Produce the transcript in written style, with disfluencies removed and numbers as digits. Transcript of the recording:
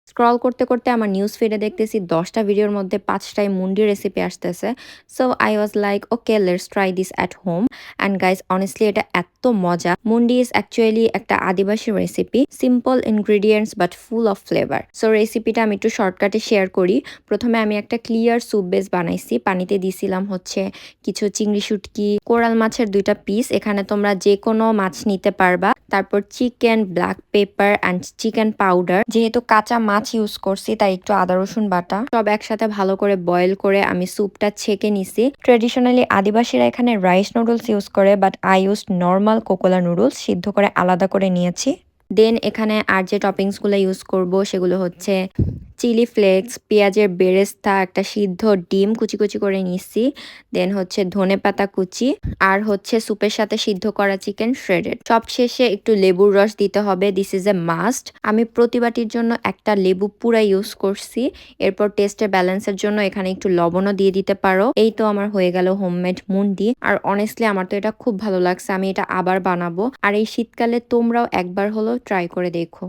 Scroll করতে করতে আমার নিউজ ফিডে দেখতেছি 10টা ভিডিওর মধ্যে 5টায় মুন্ডি রেসিপি আসতেছে। So I was like okay let's try this at home. And guys honestly এটা এত মজা। মুন্ডি ইজ অ্যাকচুয়ালি একটা Adivasi recipe, simple ingredients but full of flavour. সো রেসিপিটা আমি একটু শর্টকাটে শেয়ার করি। প্রথমে আমি একটা ক্লিয়ার স্যুপ বেস বানাইছি। পানিতে দিছিলাম হচ্ছে কিছু চিংড়ি শুটকি, কোরাল মাছের 2টা পিস, এখানে তোমরা যে কোনো মাছ নিতে পারবা। তারপর chicken, black pepper and chicken powder, যেহেতু কাঁচা মাছ ইউজ করছি তাই একটু আদা রসুন বাটা, সব একসাথে ভালো করে বয়েল করে আমি স্যুপটা ছেঁকে নিছি। ট্রেডিশনালি আদিবাসীরা এখানে রাইস নুডলস ইউজ করে, but I use normal Kokola noodles, সিদ্ধ করে আলাদা করে নিয়েছি। দেন এখানে আর যে টপিংসগুলো ইউজ করব সেগুলো হচ্ছে চিলি ফ্লেক্স, পেঁয়াজের বেরেস্তা, একটা সিদ্ধ ডিম কুচি কুচি করে নিচ্ছি, দেন হচ্ছে ধনেপাতা কুচি, আর হচ্ছে স্যুপের সাথে সিদ্ধ করা চিকেন শ্রেডেড। সব শেষে একটু লেবুর রস দিতে হবে, দিস ইজ এ মাস্ট। আমি প্রতি বাটির জন্য একটা লেবু পুরা ইউজ করছি। এরপর টেস্টের ব্যালেন্সের জন্য এখানে একটু লবণও দিয়ে দিতে পারো। এই তো আমার হয়ে গেল হোমমেড মুন্ডি। আর অনেস্টলি আমার তো এটা খুব ভালো লাগছে, আমি এটা আবার বানাবো। আর এই শীতকালে তোমরাও একবার হলো ট্রাই করে দেখো।